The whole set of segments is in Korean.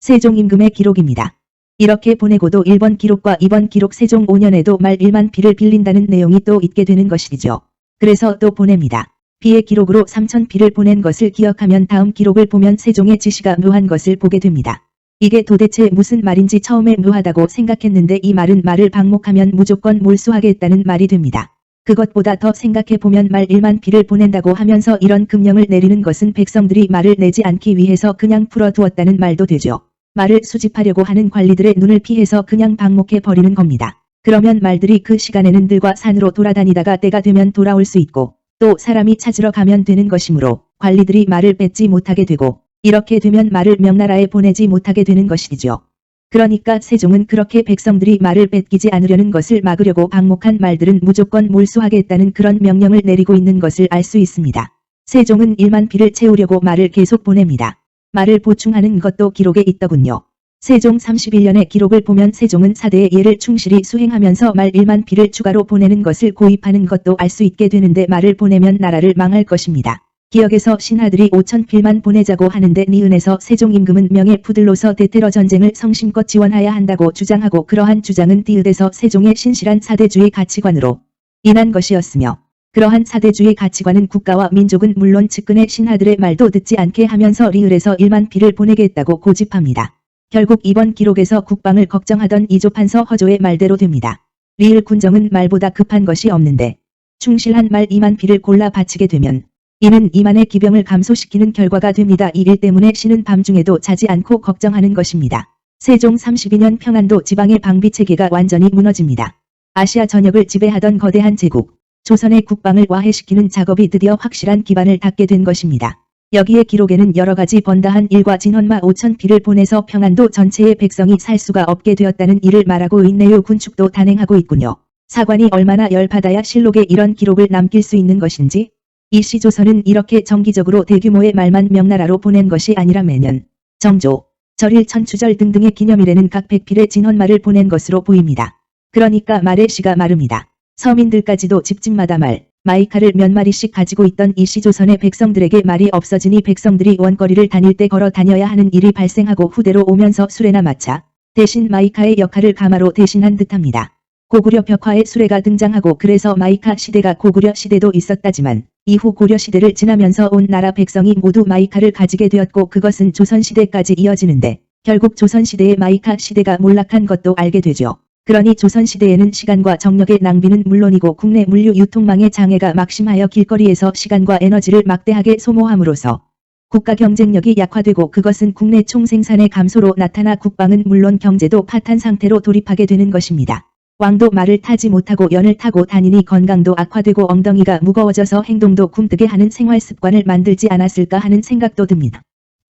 세종 임금의 기록입니다. 이렇게 보내고도 1번 기록과 2번 기록 세종 5년에도 말 1만 비를 빌린다는 내용이 또 있게 되는 것이죠. 그래서 또 보냅니다. 비의 기록으로 3천 비를 보낸 것을 기억하면 다음 기록을 보면 세종의 지시가 묘한 것을 보게 됩니다. 이게 도대체 무슨 말인지 처음에 묘하다고 생각했는데 이 말은 말을 방목하면 무조건 몰수하겠다는 말이 됩니다. 그것보다 더 생각해보면 말 1만 비를 보낸다고 하면서 이런 금령을 내리는 것은 백성들이 말을 내지 않기 위해서 그냥 풀어두었다는 말도 되죠. 말을 수집하려고 하는 관리들의 눈을 피해서 그냥 방목해 버리는 겁니다. 그러면 말들이 그 시간에는 들과 산으로 돌아다니다가 때가 되면 돌아올 수 있고 또 사람이 찾으러 가면 되는 것이므로 관리들이 말을 뺏지 못하게 되고 이렇게 되면 말을 명나라에 보내지 못하게 되는 것이죠. 그러니까 세종은 그렇게 백성들이 말을 뺏기지 않으려는 것을 막으려고 방목한 말들은 무조건 몰수하겠다는 그런 명령을 내리고 있는 것을 알 수 있습니다. 세종은 1만 비를 채우려고 말을 계속 보냅니다. 말을 보충하는 것도 기록에 있더군요. 세종 31년의 기록을 보면 세종은 사대의 예를 충실히 수행하면서 말 1만 비를 추가로 보내는 것을 고입하는 것도 알 수 있게 되는데 말을 보내면 나라를 망할 것입니다. 기역에서 신하들이 5천 필만 보내자고 하는데 니은에서 세종 임금은 명예푸들로서 대테러 전쟁을 성심껏 지원하야 한다고 주장하고 그러한 주장은 디귿에서 세종의 신실한 사대주의 가치관으로 인한 것이었으며 그러한 사대주의 가치관은 국가와 민족은 물론 측근의 신하들의 말도 듣지 않게 하면서 리을에서 1만 비를 보내겠다고 고집합니다. 결국 이번 기록에서 국방을 걱정하던 이조판서 허조의 말대로 됩니다. 리을 군정은 말보다 급한 것이 없는데 충실한 말 2만 비를 골라 바치게 되면 이는 2만의 기병을 감소시키는 결과가 됩니다. 이 일 때문에 신은 밤중에도 자지 않고 걱정하는 것입니다. 세종 32년 평안도 지방의 방비체계가 완전히 무너집니다. 아시아 전역을 지배하던 거대한 제국 조선의 국방을 와해시키는 작업이 드디어 확실한 기반을 닦게 된 것입니다. 여기에 기록에는 여러가지 번다한 일과 진헌마 5천 비를 보내서 평안도 전체의 백성이 살 수가 없게 되었다는 일을 말하고 있네요. 군축도 단행하고 있군요. 사관이 얼마나 열받아야 실록에 이런 기록을 남길 수 있는 것인지. 이 시 조선은 이렇게 정기적으로 대규모의 말만 명나라로 보낸 것이 아니라 매년 정조, 절일, 천추절 등등의 기념일에는 각 100필의 진헌말을 보낸 것으로 보입니다. 그러니까 말의 시가 마릅니다. 서민들까지도 집집마다 말, 마이카를 몇 마리씩 가지고 있던 이 시 조선의 백성들에게 말이 없어지니 백성들이 원거리를 다닐 때 걸어 다녀야 하는 일이 발생하고 후대로 오면서 수레나 마차, 대신 마이카의 역할을 가마로 대신한 듯합니다. 고구려 벽화에 수레가 등장하고 그래서 마이카 시대가 고구려 시대도 있었다지만 이후 고려 시대를 지나면서 온 나라 백성이 모두 마이카를 가지게 되었고 그것은 조선 시대까지 이어지는데 결국 조선 시대의 마이카 시대가 몰락한 것도 알게 되죠. 그러니 조선 시대에는 시간과 정력의 낭비는 물론이고 국내 물류 유통망의 장애가 막심하여 길거리에서 시간과 에너지를 막대하게 소모함으로써 국가 경쟁력이 약화되고 그것은 국내 총생산의 감소로 나타나 국방은 물론 경제도 파탄 상태로 돌입하게 되는 것입니다. 왕도 말을 타지 못하고 연을 타고 다니니 건강도 악화되고 엉덩이가 무거워져서 행동도 굼뜨게 하는 생활 습관을 만들지 않았을까 하는 생각도 듭니다.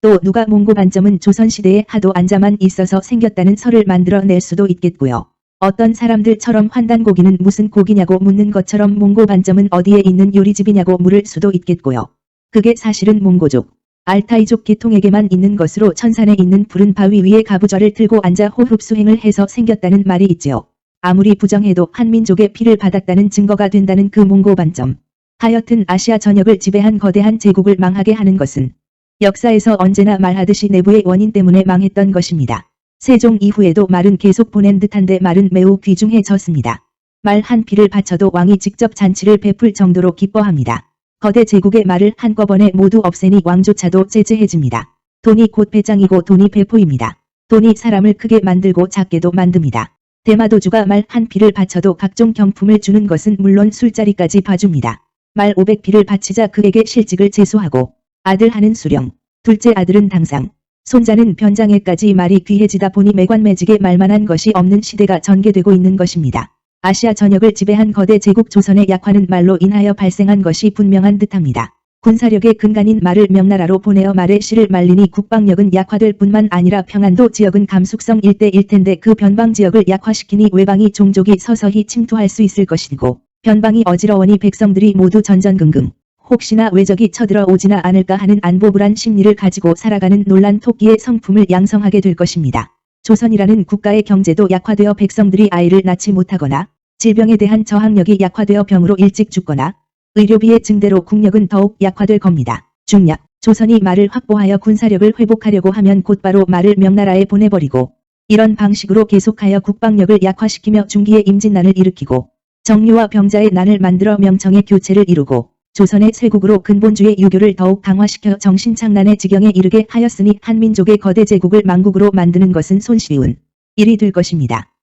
또 누가 몽고 반점은 조선시대에 하도 앉아만 있어서 생겼다는 설을 만들어낼 수도 있겠고요. 어떤 사람들처럼 환단고기는 무슨 고기냐고 묻는 것처럼 몽고 반점은 어디에 있는 요리집이냐고 물을 수도 있겠고요. 그게 사실은 몽고족, 알타이족 계통에게만 있는 것으로 천산에 있는 푸른 바위 위에 가부좌를 들고 앉아 호흡 수행을 해서 생겼다는 말이 있지요. 아무리 부정해도 한민족의 피를 받았다는 증거가 된다는 그 몽고 반점. 하여튼 아시아 전역을 지배한 거대한 제국을 망하게 하는 것은 역사에서 언제나 말하듯이 내부의 원인 때문에 망했던 것입니다. 세종 이후에도 말은 계속 보낸 듯한데 말은 매우 귀중해졌습니다. 말 한 피를 바쳐도 왕이 직접 잔치를 베풀 정도로 기뻐합니다. 거대 제국의 말을 한꺼번에 모두 없애니 왕조차도 째째해집니다. 돈이 곧 배짱이고 돈이 배포입니다. 돈이 사람을 크게 만들고 작게도 만듭니다. 대마도주가 말 한 피를 바쳐도 각종 경품을 주는 것은 물론 술자리까지 봐줍니다. 말 500피를 바치자 그에게 실직을 제수하고 아들 하는 수령, 둘째 아들은 당상, 손자는 변장에까지 말이 귀해지다 보니 매관매직에 말만한 것이 없는 시대가 전개되고 있는 것입니다. 아시아 전역을 지배한 거대 제국 조선의 약화는 말로 인하여 발생한 것이 분명한 듯합니다. 군사력의 근간인 말을 명나라로 보내어 말의 씨를 말리니 국방력은 약화될 뿐만 아니라 평안도 지역은 감숙성 일대일 텐데 그 변방 지역을 약화시키니 외방이 종족이 서서히 침투할 수 있을 것이고 변방이 어지러우니 백성들이 모두 전전긍긍 혹시나 외적이 쳐들어 오지나 않을까 하는 안보불안 심리를 가지고 살아가는 놀란 토끼의 성품을 양성하게 될 것입니다. 조선이라는 국가의 경제도 약화되어 백성들이 아이를 낳지 못하거나 질병에 대한 저항력이 약화되어 병으로 일찍 죽거나 의료비의 증대로 국력은 더욱 약화될 겁니다. 중약, 조선이 말을 확보하여 군사력을 회복하려고 하면 곧바로 말을 명나라에 보내버리고 이런 방식으로 계속하여 국방력을 약화시키며 중기에 임진난을 일으키고 정류와 병자의 난을 만들어 명청의 교체를 이루고 조선의 쇄국으로 근본주의 유교를 더욱 강화시켜 정신착란의 지경에 이르게 하였으니 한민족의 거대 제국을 망국으로 만드는 것은 손쉬운 일이 될 것입니다.